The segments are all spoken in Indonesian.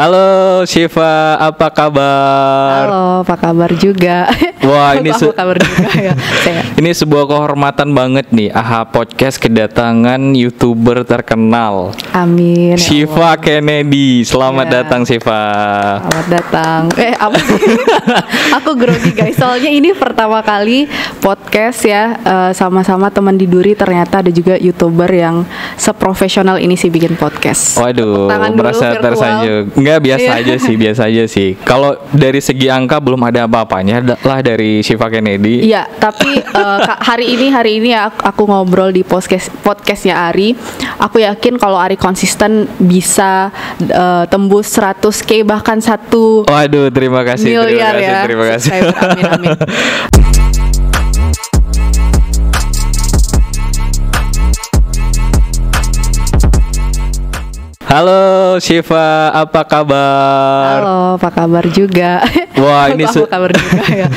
Halo Syifa, apa kabar? Halo, apa kabar juga? Wah, ini apa kabar juga ya. Ini sebuah kehormatan banget nih. AHA Podcast kedatangan YouTuber terkenal. Amin. Syifa Kennedy. Selamat datang Syifa. Selamat datang. Apa sih? Aku grogi guys. Soalnya ini pertama kali podcast ya, sama-sama teman di Duri. Ternyata ada juga YouTuber yang seprofesional ini sih bikin podcast. Waduh, merasa tersanjung. Enggak, biasa aja sih. Kalau dari segi angka belum ada apa-apanya lah dari Syifa Kennedy. Iya, tapi hari ini ya aku ngobrol di podcastnya Ari. Aku yakin kalau Ari konsisten bisa tembus 100K bahkan 1 Waduh, terima kasih. Terima kasih. Amin. Halo Syifa, apa kabar? Halo, apa kabar juga? Wah, ini apa kabar juga ya.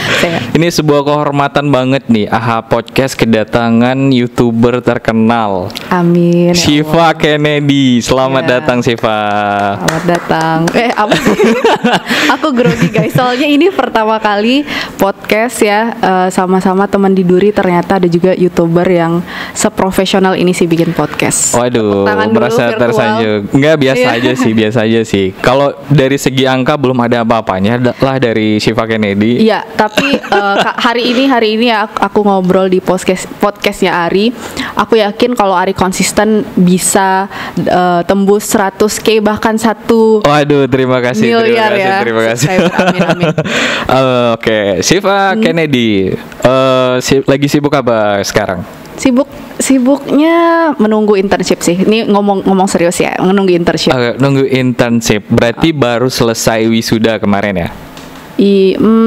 Ini sebuah kehormatan banget nih. AHA Podcast kedatangan YouTuber terkenal. Amin. Syifa Kennedy. Selamat datang Syifa. Selamat datang. Apa sih? Aku grogi guys. Soalnya ini pertama kali podcast ya, sama-sama teman di Duri. Ternyata ada juga YouTuber yang seprofesional ini sih bikin podcast. Waduh, merasa tersanjung. Enggak, biasa aja sih. Kalau dari segi angka belum ada apa-apanya lah dari Syifa Kennedy. Iya, tapi hari ini ya aku ngobrol di podcastnya Ari. Aku yakin kalau Ari konsisten bisa tembus 100K bahkan 1 Waduh, terima kasih. Terima kasih. Amin. Oke, Syifa Kennedy. Lagi sibuk apa sekarang? Sibuknya menunggu internship sih. Ini ngomong serius ya, menunggu internship. Nunggu internship. Berarti baru selesai wisuda kemarin ya?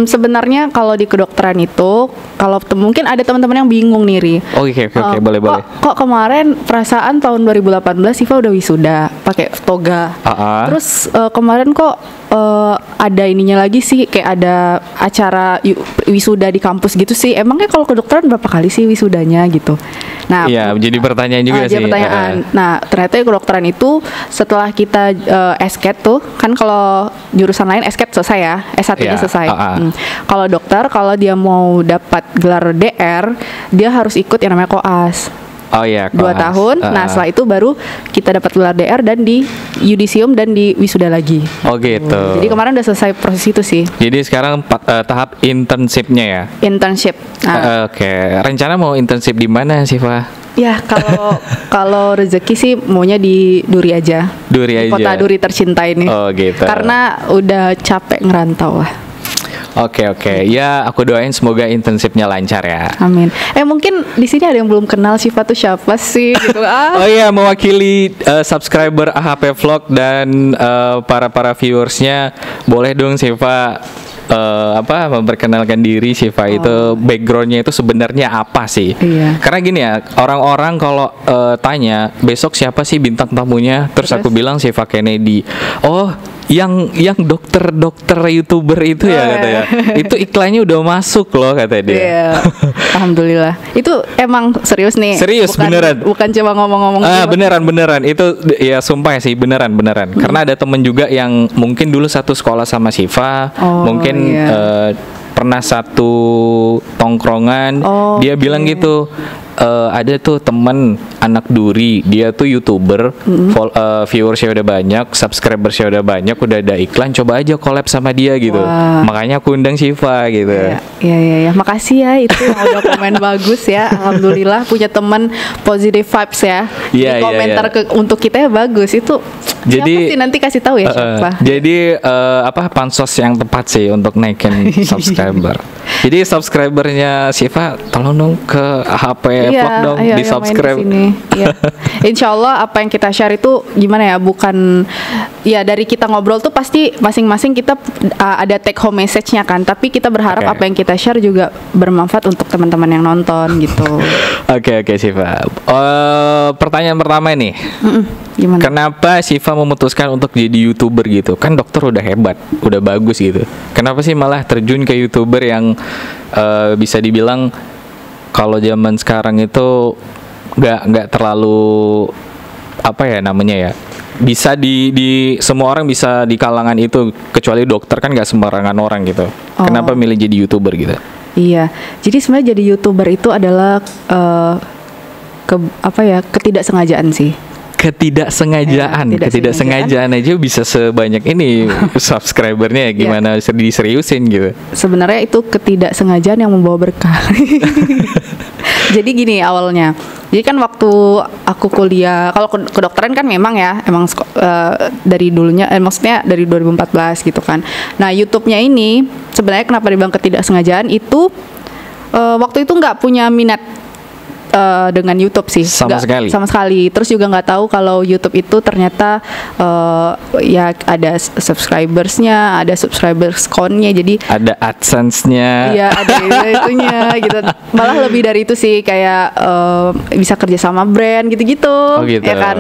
Sebenarnya kalau di kedokteran itu, kalau mungkin ada teman-teman yang bingung nih, Ri. Oke, boleh. Kok kemarin perasaan tahun 2018 Syifa udah wisuda pakai toga. Terus kemarin kok ada ininya lagi sih, kayak ada acara wisuda di kampus gitu sih. Emangnya kalau kedokteran berapa kali sih wisudanya gitu? Nah, iya, jadi pertanyaan juga sih. Nah, ternyata kedokteran itu setelah kita SCAT tuh, kan kalau jurusan lain SCAT selesai ya, S1-nya selesai. Kalau dokter, kalau dia mau dapat gelar DR, dia harus ikut yang namanya koas. Oh iya, 2 tahun. Nah, setelah itu baru kita dapat gelar DR dan di yudisium dan di wisuda lagi. Oh gitu. Jadi kemarin udah selesai proses itu sih. Jadi sekarang tahap internshipnya ya? Internship. Oke. Rencana mau internship di mana sih, Pak? Ya, kalau rezeki sih maunya di Duri aja. Di kota Duri tercinta ini. Oh gitu. Karena udah capek ngerantau lah. Oke. Ya, aku doain semoga internshipnya lancar ya. Amin. Mungkin di sini ada yang belum kenal Syifa tuh siapa sih gitu. Oh iya, mewakili subscriber AHP Vlog dan para viewersnya, boleh dong Syifa memperkenalkan diri. Syifa itu backgroundnya itu sebenarnya apa sih? Iya. Karena gini ya, orang-orang kalau tanya besok siapa sih bintang tamunya, terus aku bilang Syifa Kennedy. Oh, yang dokter YouTuber itu ya katanya. Itu iklannya udah masuk loh kata dia. Iya. Alhamdulillah. Itu emang serius nih. Serius, beneran. Bukan cuma ngomong-ngomong. Beneran. Itu ya sumpah sih beneran. Karena ada temen juga yang mungkin dulu satu sekolah sama Syifa, mungkin pernah satu tongkrongan. Dia bilang gitu. Ada tuh temen anak Duri, dia tuh YouTuber, viewersnya udah banyak, subscribersnya udah banyak, udah ada iklan, coba aja collab sama dia gitu. Makanya aku undang Syifa gitu. Iya. Makasih ya itu yang udah komen bagus ya. Alhamdulillah punya teman positive vibes ya. Di komentar untuk kita ya bagus itu. Jadi siapa sih, nanti kasih tahu ya siapa. Jadi pansos yang tepat sih untuk naikin subscriber. Jadi subscribernya Syifa tolong dong ke HP Vlog dong, di subscribe. Ya. Insya Allah apa yang kita share itu gimana ya, bukan ya dari kita ngobrol tuh pasti masing-masing kita ada take home message-nya kan, tapi kita berharap apa yang kita share juga bermanfaat untuk teman-teman yang nonton gitu. Oke Syifa. Pertanyaan pertama nih. Gimana? Kenapa Syifa memutuskan untuk jadi YouTuber gitu? Kan dokter udah hebat, udah bagus gitu. Kenapa sih malah terjun ke YouTuber yang bisa dibilang kalau zaman sekarang itu nggak terlalu apa ya namanya ya, bisa di semua orang bisa di kalangan itu, kecuali dokter kan nggak sembarangan orang gitu. Kenapa milih jadi YouTuber gitu? Iya, jadi sebenarnya jadi YouTuber itu adalah ketidaksengajaan sih. Ketidaksengajaan aja bisa sebanyak ini subscribernya, gimana diseriusin gitu. Sebenarnya itu ketidaksengajaan yang membawa berkah. Jadi gini awalnya. Jadi kan waktu aku kuliah, kalau kedokteran kan memang dari dulunya, maksudnya dari 2014 gitu kan. Nah YouTube-nya ini sebenarnya kenapa dibilang ketidaksengajaan itu waktu itu nggak punya minat dengan YouTube sih, sama sekali. Terus juga nggak tahu kalau YouTube itu ternyata ya ada subscribersnya, ada subscribers count-nya, jadi ada AdSense-nya, ya ada itunya gitu. Malah lebih dari itu sih, kayak bisa kerja sama brand gitu-gitu, ya kan.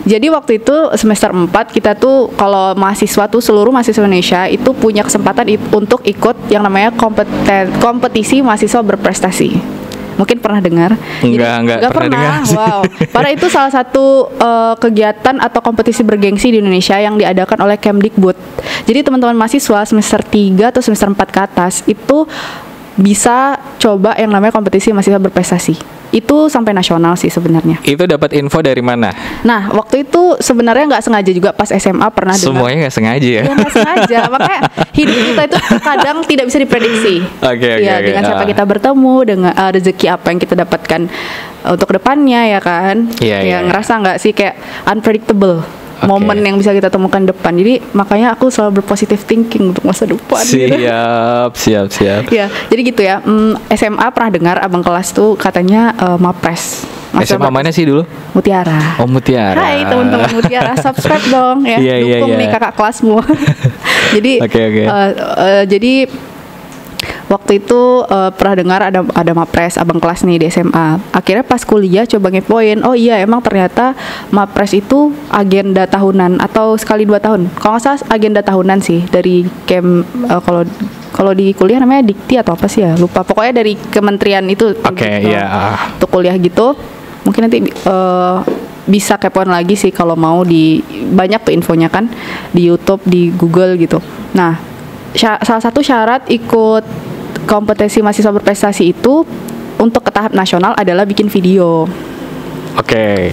Jadi waktu itu semester 4 kita tuh kalau mahasiswa tuh seluruh mahasiswa Indonesia itu punya kesempatan untuk ikut yang namanya kompetisi mahasiswa berprestasi. Mungkin pernah dengar? Enggak pernah dengar. Wow. Padahal itu salah satu kegiatan atau kompetisi bergengsi di Indonesia yang diadakan oleh Kemdikbud. Jadi teman-teman mahasiswa semester 3 atau semester 4 ke atas itu bisa coba yang namanya kompetisi mahasiswa berprestasi. Itu sampai nasional sih sebenarnya. Itu dapat info dari mana? Nah, waktu itu sebenarnya nggak sengaja juga, pas SMA pernah dengar. Semuanya nggak sengaja ya? Iya, nggak sengaja. Makanya hidup kita itu kadang tidak bisa diprediksi. Dengan siapa kita bertemu, dengan rezeki apa yang kita dapatkan untuk depannya, ya kan? Ngerasa nggak sih kayak unpredictable. Momen yang bisa kita temukan depan. Jadi makanya aku selalu berpositive thinking untuk masa depan. Siap. Ya, jadi gitu ya. SMA pernah dengar abang kelas tuh katanya Mapres. SMA mana sih dulu? Mutiara. Oh, Mutiara. Hai teman-teman Mutiara, subscribe dong ya. Dukung nih kakak kelasmu. Jadi jadi waktu itu pernah dengar ada Mapres abang kelas nih di SMA. Akhirnya pas kuliah coba ngepoin, oh iya emang ternyata Mapres itu agenda tahunan atau sekali 2 tahun. Kalau nggak salah agenda tahunan sih dari kalau di kuliah namanya dikti atau apa sih ya, lupa. Pokoknya dari kementerian itu. Untuk kuliah gitu. Mungkin nanti bisa kepoin lagi sih kalau mau, banyak tuh infonya kan di YouTube, di Google gitu. Nah, salah satu syarat ikut kompetisi mahasiswa berprestasi itu untuk ke tahap nasional adalah bikin video.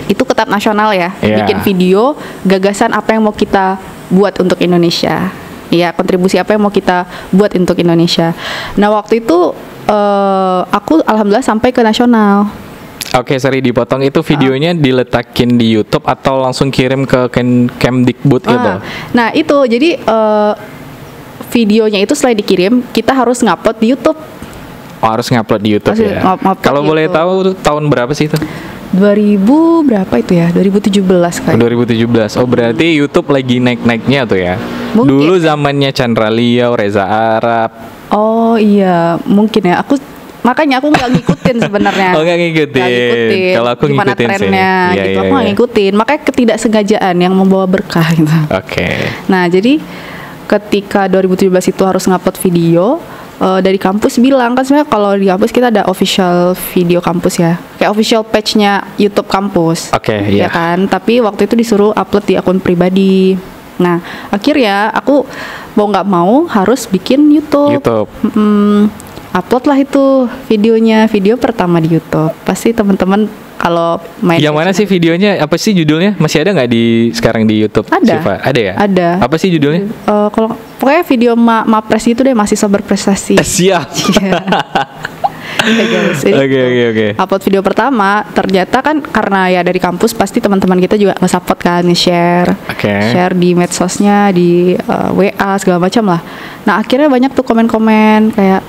Itu ke tahap nasional ya. Bikin video gagasan apa yang mau kita buat untuk Indonesia. Ya, kontribusi apa yang mau kita buat untuk Indonesia. Nah, waktu itu aku alhamdulillah sampai ke nasional. Sorry dipotong, itu videonya diletakin di YouTube atau langsung kirim ke Kemdikbud gitu? Nah, itu jadi videonya itu setelah dikirim kita harus ngupload di YouTube. Harus ngupload di YouTube ya. Kalau boleh tahu tahun berapa sih itu? 2000 berapa itu ya? 2017 kayak. 2017. Oh, berarti YouTube lagi naik-naiknya tuh ya. Mungkin. Dulu zamannya Chandra Liau, Reza Arab. Oh iya, mungkin ya. Makanya aku nggak ngikutin sebenarnya. Nggak ngikutin. Kalau aku gimana ngikutin trennya sih. gitu. Aku nggak ngikutin. Makanya ketidaksengajaan yang membawa berkah gitu. Nah, jadi ketika 2017 itu harus ngupload video, dari kampus bilang kan sebenarnya kalau di kampus kita ada official video kampus ya, kayak official page-nya YouTube kampus. Ya kan, tapi waktu itu disuruh upload di akun pribadi. Nah, akhirnya aku mau nggak mau harus bikin YouTube. Upload lah itu videonya, video pertama di YouTube. Pasti teman-teman kalau main. Yang mana sih videonya? Apa sih judulnya? Masih ada nggak sekarang di YouTube? Ada. Ada ya? Ada. Apa sih judulnya? Kalau pokoknya video Mapres itu deh, mahasiswa berprestasi. Siap. Oke. Upload video pertama, ternyata kan karena ya dari kampus pasti teman-teman kita juga nge-support kan, nge-share, share di medsosnya, di WA segala macam lah. Nah, akhirnya banyak tuh komen-komen kayak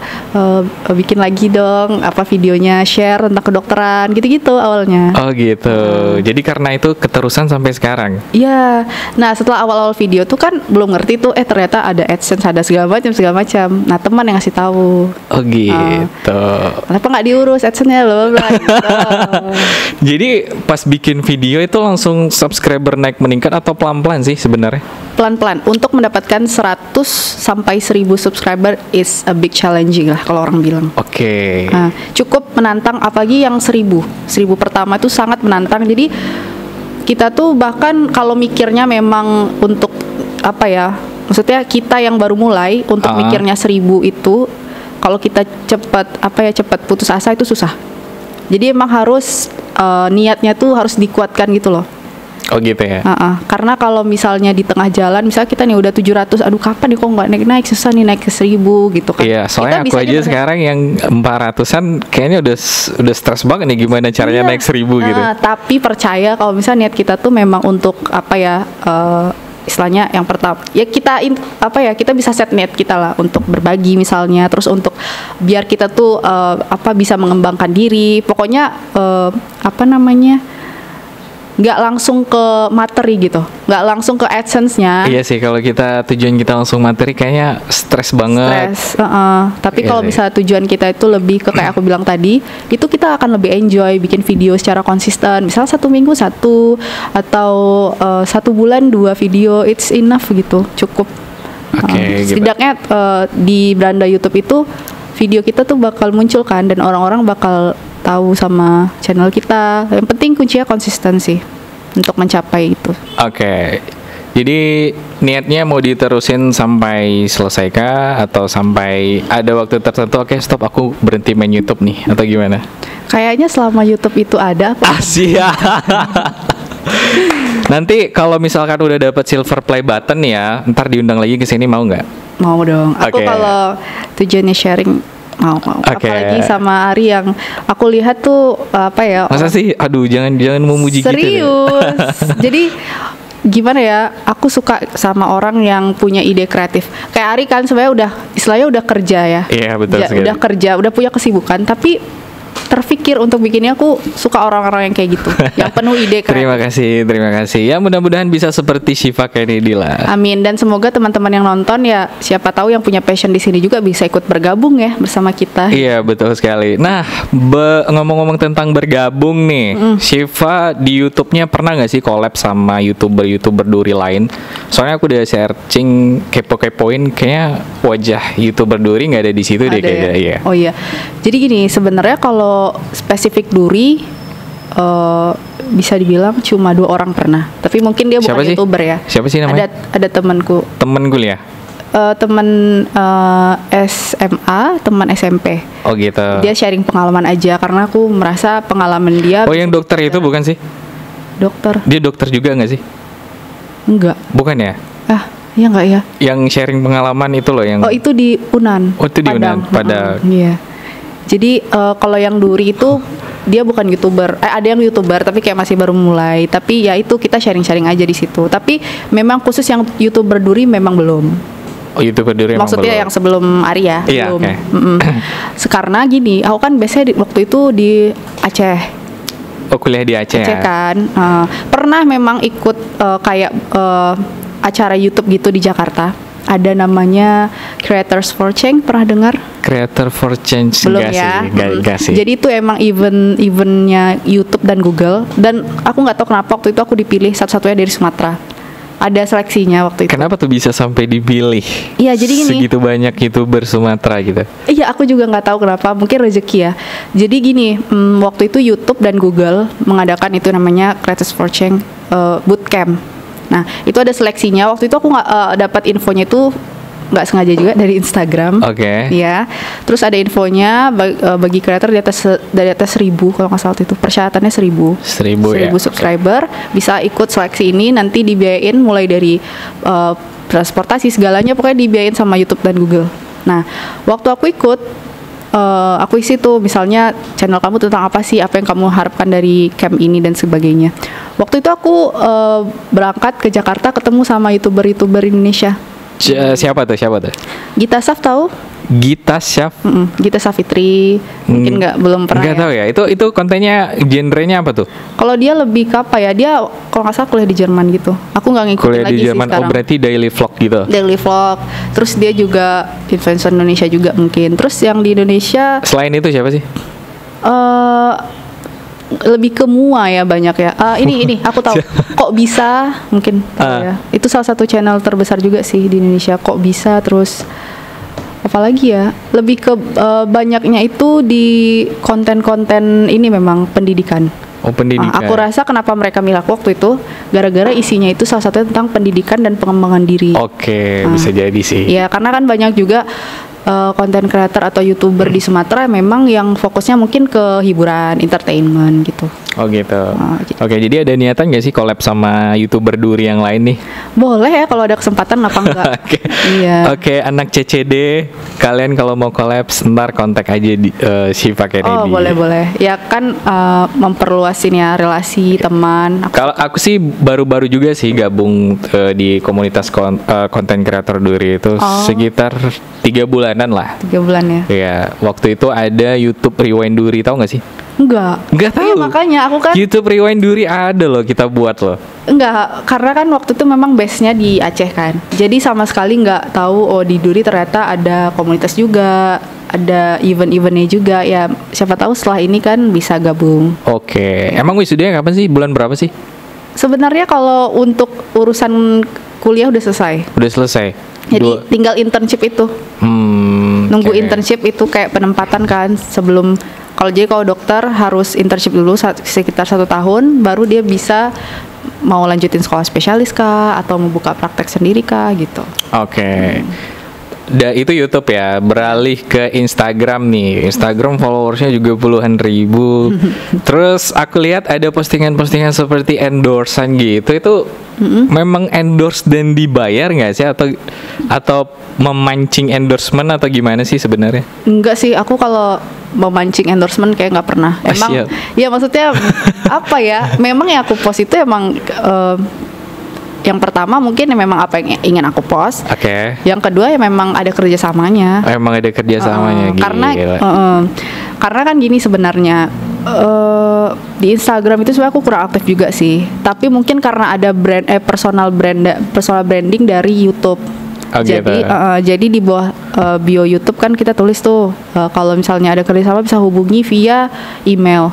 bikin lagi dong apa videonya, share tentang kedokteran gitu-gitu awalnya. Oh gitu. Jadi karena itu keterusan sampai sekarang. Iya. Nah, setelah awal-awal video tuh kan belum ngerti tuh ternyata ada AdSense, ada segala macam. Nah, teman yang ngasih tahu. Oh gitu. Kenapa nggak diurus AdSense-nya loh gitu. Jadi pas bikin video itu langsung subscriber naik meningkat atau pelan-pelan sih sebenarnya? Pelan-pelan. Untuk mendapatkan 100 sampai 1000 subscriber is a big challenging lah kalau orang bilang. Nah, cukup menantang, apalagi yang 1000 pertama itu sangat menantang. Jadi kita tuh bahkan kalau mikirnya memang untuk apa ya, maksudnya kita yang baru mulai untuk mikirnya 1000 itu, kalau kita cepat putus asa itu susah. Jadi emang harus niatnya tuh harus dikuatkan gitu loh. Oh gitu ya. Karena kalau misalnya di tengah jalan, misalnya kita nih udah 700, aduh kapan nih kok nggak naik susah nih naik ke 1000 gitu kan. Iya, soalnya aku aja sekarang yang 400-an kayaknya udah stres banget nih gimana caranya naik 1000 gitu. Tapi percaya kalau misalnya niat kita tuh memang untuk apa ya, istilahnya yang pertama ya kita bisa set niat kita lah untuk berbagi misalnya, terus untuk biar kita tuh bisa mengembangkan diri, pokoknya nggak langsung ke materi gitu, nggak langsung ke AdSense-nya. Iya sih, kalau tujuan kita langsung materi kayaknya stres banget. Tapi kalau misalnya tujuan kita itu lebih ke kayak aku bilang tadi, itu kita akan lebih enjoy bikin video secara konsisten. Misal 1 minggu 1 atau 1 bulan 2 video, it's enough gitu, cukup. Setidaknya di beranda YouTube itu video kita tuh bakal muncul kan, dan orang-orang bakal tahu sama channel kita. Yang penting kuncinya konsistensi untuk mencapai itu. Jadi niatnya mau diterusin sampai selesai kah, atau sampai ada waktu tertentu stop aku berhenti main YouTube nih, atau gimana? Kayaknya selama YouTube itu ada Asia. Nanti kalau misalkan udah dapat silver play button ya, ntar diundang lagi ke sini, mau nggak? Mau dong. Aku kalau tujuannya sharing mau. Apalagi sama Ari yang aku lihat tuh masa sih, aduh jangan memuji gitu. Serius. Jadi gimana ya, aku suka sama orang yang punya ide kreatif. Kayak Ari kan sebenarnya udah kerja ya. Iya betul sekali. Udah kerja, udah punya kesibukan, tapi terfikir untuk bikinnya. Aku suka orang-orang yang kayak gitu, yang penuh ide kreatif. Terima kasih. Ya mudah-mudahan bisa seperti Syifa Kennedy lah. Amin. Dan semoga teman-teman yang nonton ya, siapa tahu yang punya passion di sini juga bisa ikut bergabung ya bersama kita. Iya betul sekali. Nah, ngomong-ngomong tentang bergabung nih, Syifa di YouTube-nya pernah nggak sih collab sama YouTuber duri lain? Soalnya aku udah searching, kepo-kepoin, kayaknya wajah YouTuber duri nggak ada di situ deh kayaknya. Ya? Oh iya. Jadi gini, sebenarnya kalau spesifik duri bisa dibilang cuma 2 orang pernah. Tapi mungkin dia bukan YouTuber ya. Siapa sih namanya? Ada temanku. Temen kuliah? Temen SMA, teman SMP. Oh gitu. Dia sharing pengalaman aja, karena aku merasa pengalaman dia. Oh yang dokter itu bukan sih? Dokter. Dia dokter juga nggak sih? Enggak. Bukan ya? Iya nggak ya? Yang sharing pengalaman itu loh yang. Oh itu di Unan. Oh itu di Unan. Iya. Jadi kalau yang duri itu dia bukan YouTuber. Ada yang YouTuber tapi kayak masih baru mulai. Tapi ya itu kita sharing-sharing aja di situ. Tapi memang khusus yang YouTuber duri memang belum. Oh YouTuber duri maksudnya belum. Yang sebelum Arya iya, belum. Karena gini, aku kan biasanya waktu itu di Aceh. Oh kuliah di Aceh ya? Kan. Pernah memang ikut kayak acara YouTube gitu di Jakarta. Ada namanya Creators for Change, pernah dengar? Creator for Change belum ya? Enggak sih. Jadi itu emang eventnya YouTube dan Google. Dan aku nggak tahu kenapa waktu itu aku dipilih satu-satunya dari Sumatera. Ada seleksinya waktu itu. Kenapa tuh bisa sampai dipilih? Iya jadi gini. Segitu banyak YouTuber Sumatera gitu. Iya aku juga nggak tahu kenapa. Mungkin rezeki ya. Jadi gini, waktu itu YouTube dan Google mengadakan itu namanya Creators for Change Bootcamp. Nah itu ada seleksinya. Waktu itu aku nggak dapat infonya itu nggak sengaja juga dari Instagram. Ya. Terus ada infonya bagi kreator di atas 1000 kalau nggak salah itu persyaratannya 1000 ya. subscriber bisa ikut seleksi ini. Nanti dibiayain mulai dari transportasi segalanya, pokoknya dibiayain sama YouTube dan Google. Nah waktu aku ikut, aku isi tuh misalnya channel kamu tentang apa sih, apa yang kamu harapkan dari camp ini dan sebagainya. Waktu itu aku berangkat ke Jakarta ketemu sama YouTuber Indonesia. Siapa tuh? Gita Saf tahu? Gita Saf? Gita Safitri. Mungkin belum pernah. Nggak tahu ya. Itu kontennya genrenya apa tuh? Kalau dia lebih ke apa ya? Dia kalau nggak salah kuliah di Jerman gitu. Aku nggak ngikutin kuliah lagi di Jerman. Sih sekarang. Oh berarti daily vlog gitu? Daily vlog. Terus dia juga influencer Indonesia juga mungkin. Terus yang di Indonesia. Selain itu siapa sih? Lebih ke Mua ya banyak ya. Ini aku tahu. Kok bisa mungkin tahu ya. Itu salah satu channel terbesar juga sih di Indonesia. Kok bisa, terus apalagi ya, lebih ke banyaknya itu di konten-konten ini memang pendidikan. Oh, pendidikan. Aku rasa kenapa mereka milih aku waktu itu gara-gara isinya itu salah satunya tentang pendidikan dan pengembangan diri. Oke, bisa jadi sih. Ya, karena kan banyak juga konten creator atau YouTuber di Sumatera memang yang fokusnya mungkin ke hiburan, entertainment gitu. Oh gitu. Oke, jadi ada niatan gak sih collab sama YouTuber Duri yang lain nih? Boleh ya kalau ada kesempatan, apa enggak? Oke. Iya. Oke, anak CCD, kalian kalau mau collab ntar kontak aja di Syifa Kennedy. Oh, boleh. Ya kan memperluas ini ya relasi teman. Kalau aku sih baru-baru juga sih gabung di komunitas konten creator Duri itu sekitar 3 bulanan lah. 3 bulan ya? Iya, waktu itu ada YouTube Rewind Duri, tahu nggak sih? Enggak tahu. Iya, makanya aku kan YouTube Rewind Duri ada loh, kita buat loh. Enggak, karena kan waktu itu memang base-nya di Aceh kan. Jadi sama sekali nggak tahu di Duri ternyata ada komunitas juga, ada event-eventnya juga. Ya siapa tahu setelah ini kan bisa gabung. Oke. Emang wisudanya kapan sih? Bulan berapa sih? Sebenarnya kalau untuk urusan kuliah udah selesai. Udah selesai. Jadi tinggal internship itu. Nunggu internship itu kayak penempatan kan sebelum. Kalau dokter harus internship dulu sekitar 1 tahun, baru dia bisa mau lanjutin sekolah spesialis kah atau mau buka praktek sendiri kah gitu. Oke. Itu YouTube ya. Beralih ke Instagram nih. Instagram followersnya juga puluhan ribu. Terus aku lihat ada postingan-postingan seperti endorsean gitu. Itu memang endorse dan dibayar nggak sih atau memancing endorsement atau gimana sih sebenarnya? Enggak sih, aku kalau memancing endorsement kayak nggak pernah. Emang ya maksudnya apa ya? Memang yang aku post itu emang yang pertama mungkin memang apa yang ingin aku post. Oke. Yang kedua ya memang ada kerjasamanya. Emang ada kerjasamanya. Karena kan gini sebenarnya di Instagram itu sebenarnya aku kurang aktif juga sih. Tapi mungkin karena ada personal branding dari YouTube. Jadi di bawah bio YouTube kan kita tulis tuh kalau misalnya ada kerjasama bisa hubungi via email.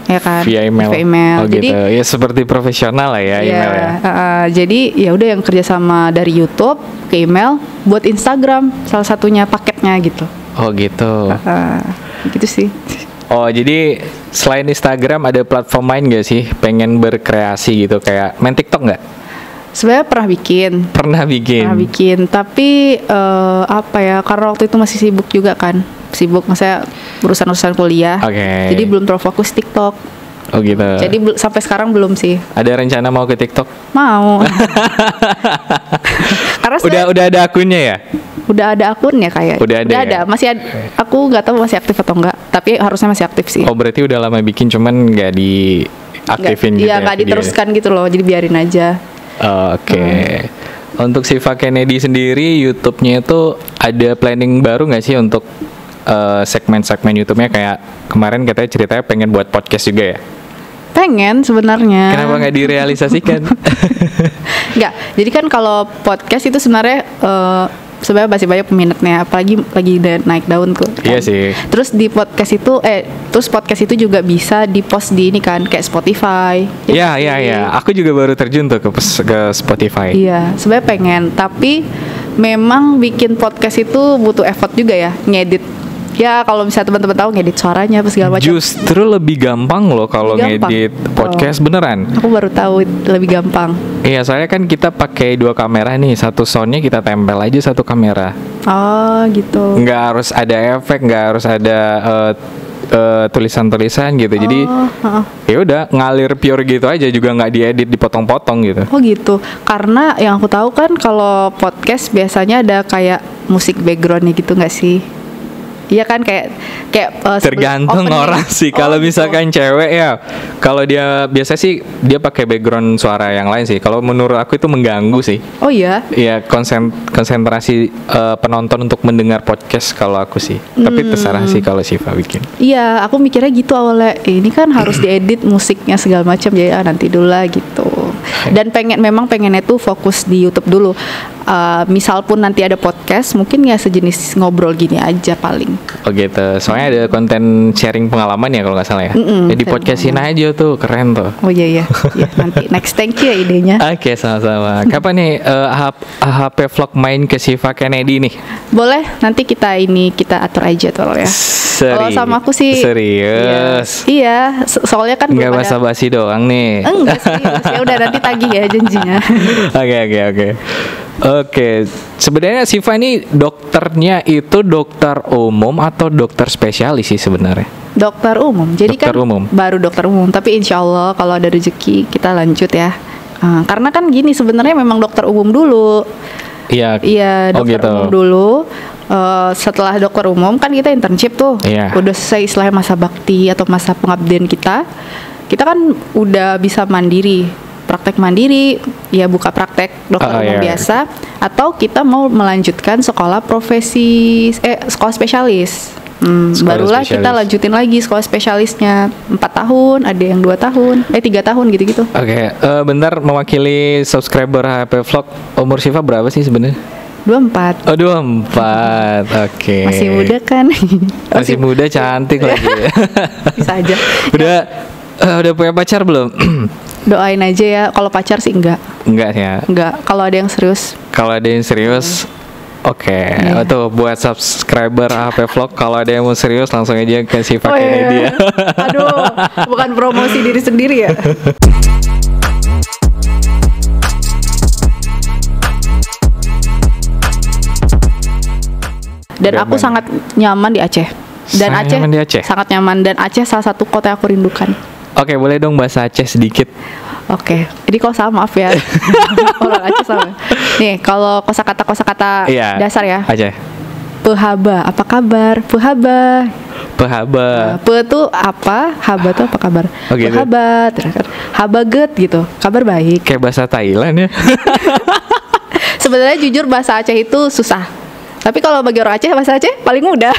Ya kan? Via email. Oh, jadi gitu. Ya seperti profesional lah ya email ya. Jadi ya udah yang kerjasama dari YouTube ke email buat Instagram salah satunya paketnya gitu. Oh gitu. Gitu sih. Oh jadi selain Instagram ada platform lain gak sih pengen berkreasi gitu kayak main TikTok nggak? Sebenarnya pernah bikin tapi apa ya karena waktu itu masih sibuk juga kan. Maksudnya urusan kuliah. Jadi belum terlalu fokus TikTok. Oh gitu. Jadi sampai sekarang belum sih. Ada rencana mau ke TikTok? Mau. Karena udah ada akunnya ya? Udah ada akunnya kayak. Udah ada. Masih ada. Aku nggak tahu masih aktif atau enggak. Tapi harusnya masih aktif sih. Oh berarti udah lama bikin cuman nggak diaktifin gitu ya? Iya nggak diteruskan gitu loh. Jadi biarin aja. Oke. Untuk Syifa Kennedy sendiri YouTube-nya itu ada planning baru nggak sih untuk segmen-segmen YouTube-nya kayak kemarin katanya ceritanya pengen buat podcast juga ya? Pengen sebenarnya. Kenapa nggak direalisasikan? Nggak. Jadi kan kalau podcast itu sebenarnya masih banyak peminatnya, apalagi lagi naik daun tuh. Kan? Iya sih. Terus di podcast itu juga bisa di-post di ini kan kayak Spotify. Iya. Aku juga baru terjun tuh ke Spotify. Iya, sebenarnya pengen, tapi memang bikin podcast itu butuh effort juga ya, ngedit. Ya kalau misalnya teman-teman tahu ngedit suaranya apa segala macam. Justru lebih gampang loh kalau ngedit podcast beneran. Aku baru tahu lebih gampang. Iya, soalnya kan kita pakai 2 kamera nih, satu soundnya kita tempel aja satu kamera. Oh gitu. Nggak harus ada efek, nggak harus ada tulisan-tulisan gitu. Jadi ya udah ngalir pure gitu aja, juga nggak diedit dipotong-potong gitu. Oh gitu. Karena yang aku tahu kan kalau podcast biasanya ada kayak musik backgroundnya gitu nggak sih? Iya kan kayak tergantung orang sih. Kalau misalkan cewek ya, kalau dia biasa sih dia pakai background suara yang lain sih. Kalau menurut aku itu mengganggu sih. Oh iya. Iya, konsentrasi penonton untuk mendengar podcast kalau aku sih. Tapi terserah sih kalau Syifa bikin. Iya, aku mikirnya gitu awalnya. Ini kan harus diedit musiknya segala macam, jadi nanti dulu lah gitu. Dan pengennya tuh fokus di YouTube dulu. misal pun nanti ada podcast, mungkin ya sejenis ngobrol gini aja paling. Oh gitu. Soalnya ada konten sharing pengalaman ya kalau nggak salah ya. Jadi podcastin aja tuh, keren tuh. Oh iya. Nanti next, thank you ya idenya. Oke, sama-sama. Kapan nih HP vlog main ke Siva Kennedy nih? Boleh, nanti kita atur aja tuh ya. Kalau sama aku sih serius. Iya, soalnya kan nggak basa-basi doang nih. Enggak serius. Ya udah nanti tagih ya janjinya. Oke. Sebenarnya Siva ini dokternya itu dokter umum atau dokter spesialis sih sebenarnya? Dokter umum. Jadi dokter umum. Baru dokter umum, tapi insya Allah kalau ada rezeki kita lanjut ya. Karena kan gini, sebenarnya memang dokter umum dulu. Iya, dokter umum dulu. Setelah dokter umum kan kita internship tuh. Udah selesai istilahnya masa bakti atau masa pengabdian kita kan udah bisa mandiri, praktek mandiri, ya buka praktek dokter umum biasa, atau kita mau melanjutkan sekolah sekolah spesialis. Barulah spesialis. Kita lanjutin lagi sekolah spesialisnya 4 tahun, ada yang 2 tahun, 3 tahun gitu-gitu. Oke, bentar, mewakili subscriber HP Vlog, umur Siva berapa sih sebenarnya? 24. Oh 24, oke. Masih muda kan? Masih muda, cantik lagi. Bisa aja. Udah punya pacar belum? Doain aja ya. Kalau pacar sih enggak. Enggak ya? Enggak. Kalau ada yang serius. Oke. Tuh buat subscriber HP Vlog, kalau ada yang mau serius langsung aja ke Siva Kennedy ya. Aduh, bukan promosi diri sendiri ya. Dan aku sangat nyaman di Aceh. Dan Aceh sangat nyaman, dan Aceh salah satu kota yang aku rindukan. Oke, boleh dong bahasa Aceh sedikit. Oke, jadi kalau salah maaf ya. Orang Aceh sama. Nih, kalau kosakata dasar ya. Aceh. Pehaba, apa kabar? Pehaba. Pe tuh apa? Haba tuh apa kabar? Gitu. Pehaba, habaget gitu. Kabar baik. Kayak bahasa Thailand ya. Sebenarnya jujur bahasa Aceh itu susah. Tapi kalau bagi orang Aceh, bahasa Aceh paling mudah.